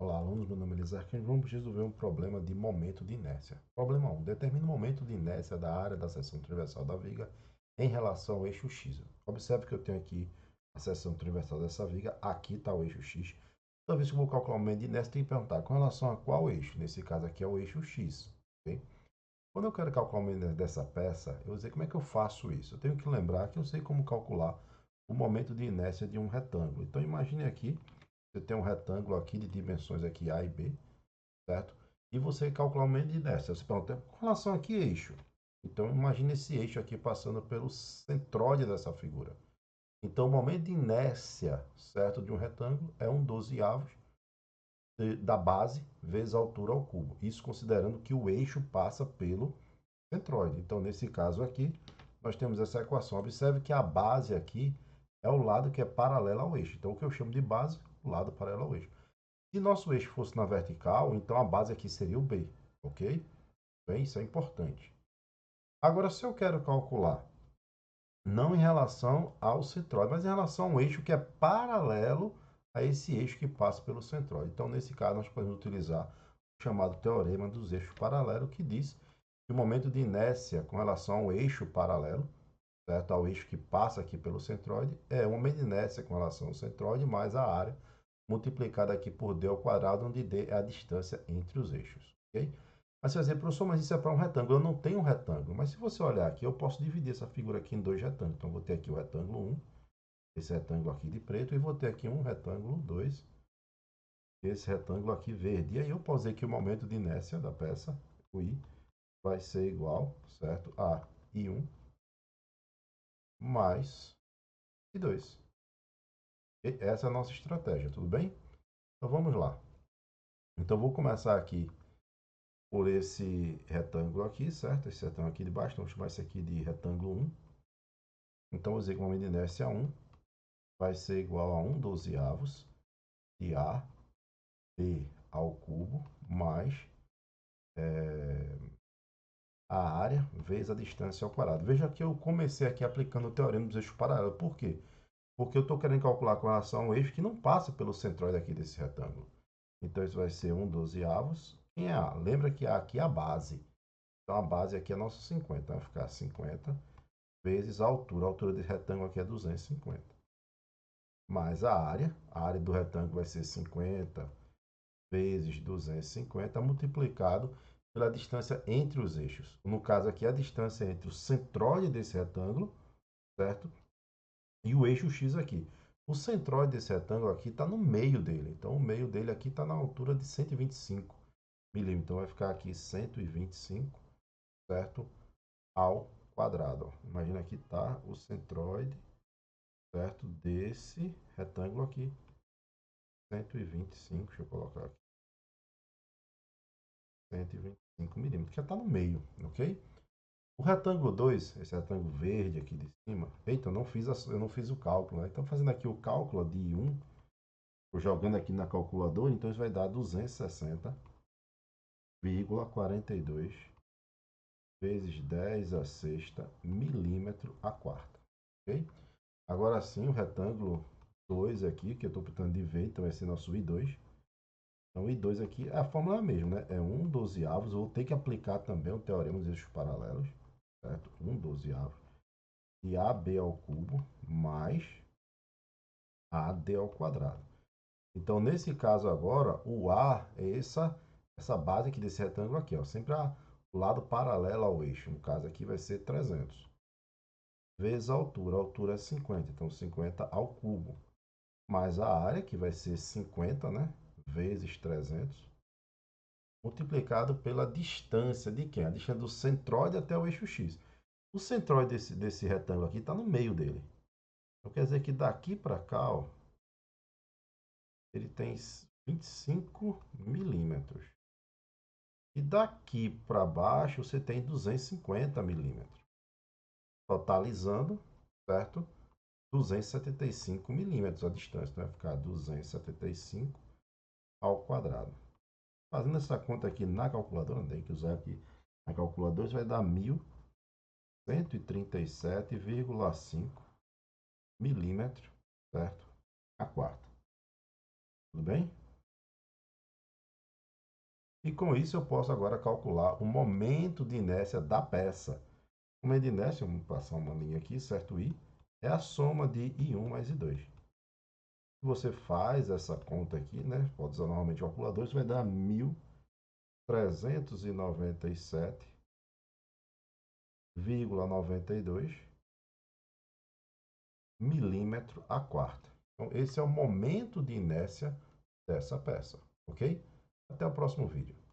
Olá, alunos, meu nome é Elisarque. Vamos resolver um problema de momento de inércia. Problema 1. Determina o momento de inércia da área da seção transversal da viga em relação ao eixo X. Observe que eu tenho aqui a seção transversal dessa viga, aqui está o eixo X. Toda vez que eu vou calcular o momento de inércia, tem que perguntar com relação a qual eixo. Nesse caso aqui é o eixo X. Okay? Quando eu quero calcular o momento dessa peça, eu vou dizer como é que eu faço isso. Eu tenho que lembrar que eu sei como calcular o momento de inércia de um retângulo. Então imagine aqui, você tem um retângulo aqui de dimensões aqui A e B, certo? E você calcular o momento de inércia. Você pergunta, com relação a que eixo? Então, imagine esse eixo aqui passando pelo centroide dessa figura. Então, o momento de inércia, certo, de um retângulo é um dozeavos da base vezes a altura ao cubo. Isso considerando que o eixo passa pelo centroide. Então, nesse caso aqui, nós temos essa equação. Observe que a base aqui é o lado que é paralelo ao eixo. Então, o que eu chamo de base, o lado paralelo ao eixo. Se nosso eixo fosse na vertical, então a base aqui seria o B, ok? Bem, isso é importante. Agora, se eu quero calcular, não em relação ao centroide, mas em relação ao eixo que é paralelo a esse eixo que passa pelo centroide. Então, nesse caso, nós podemos utilizar o chamado teorema dos eixos paralelos, que diz que o momento de inércia com relação ao eixo paralelo, certo? Ao eixo que passa aqui pelo centroide, é o momento de inércia com relação ao centroide mais a área multiplicada aqui por d ao quadrado, onde d é a distância entre os eixos, ok? Mas você vai dizer, professor, mas isso é para um retângulo. Eu não tenho um retângulo. Mas se você olhar aqui, eu posso dividir essa figura aqui em dois retângulos. Então, vou ter aqui o retângulo 1, esse retângulo aqui de preto, e vou ter aqui um retângulo 2, esse retângulo aqui verde. E aí eu posso dizer que o momento de inércia da peça, o I, vai ser igual, certo, a I1 mais I2. E essa é a nossa estratégia, tudo bem? Então, vamos lá. Então, vou começar aqui por esse retângulo aqui, certo? Esse retângulo aqui de baixo, então vamos chamar esse aqui de retângulo 1. Então, vou dizer que o momento de inércia 1 vai ser igual a 1 dozeavos de A B ao cubo mais a área vezes a distância ao quadrado. Veja que eu comecei aqui aplicando o teorema dos eixos paralelos. Por quê? Porque eu estou querendo calcular com relação ao eixo que não passa pelo centroide aqui desse retângulo. Então, isso vai ser 1 dozeavos. Quem é A? Lembra que A aqui é a base. Então, a base aqui é nosso 50. Vai ficar 50 vezes a altura. A altura desse retângulo aqui é 250. Mais a área do retângulo vai ser 50 vezes 250 multiplicado pela distância entre os eixos. No caso aqui, a distância entre o centroide desse retângulo, certo? E o eixo X aqui. O centroide desse retângulo aqui está no meio dele. Então, o meio dele aqui está na altura de 125 milímetros. Então, vai ficar aqui 125, certo? Ao quadrado. Imagina que está o centroide, certo? Desse retângulo aqui. 125, deixa eu colocar aqui. 125 milímetros, que já está no meio, ok? O retângulo 2, esse retângulo verde aqui de cima, eita, eu não fiz o cálculo, né? Então, fazendo aqui o cálculo de 1, jogando aqui na calculadora, então isso vai dar 260,42 vezes 10 a sexta milímetro a quarta, ok? Agora sim, o retângulo 2 aqui, que eu estou tentando de ver, então vai ser nosso I2. Então, I2 aqui, a fórmula é a mesma, né? É 1 dozeavos, vou ter que aplicar também o teorema dos eixos paralelos, certo? 1 dozeavos de AB ao cubo mais AD ao quadrado. Então, nesse caso agora, o A é essa base aqui desse retângulo aqui, ó, sempre o lado paralelo ao eixo. No caso aqui vai ser 300. Vezes a altura é 50, então 50 ao cubo. Mais a área, que vai ser 50, né? Vezes 300. Multiplicado pela distância de quem? A distância do centroide até o eixo X. O centroide desse retângulo aqui está no meio dele. Então, quer dizer que daqui para cá, ó, ele tem 25 milímetros. E daqui para baixo você tem 250 milímetros. Totalizando, certo? 275 milímetros a distância. Então, vai ficar 275 ao quadrado. Fazendo essa conta aqui na calculadora, tem que usar aqui na calculadora, isso vai dar 1.137,5 milímetros, certo? A quarta. Tudo bem? E com isso eu posso agora calcular o momento de inércia da peça. O momento de inércia, vamos passar uma linha aqui, certo? I, é a soma de I1 mais I2. Você faz essa conta aqui, né? Pode usar normalmente o calculador, isso vai dar 1.397,92 milímetro a quarta. Então, esse é o momento de inércia dessa peça, ok? Até o próximo vídeo.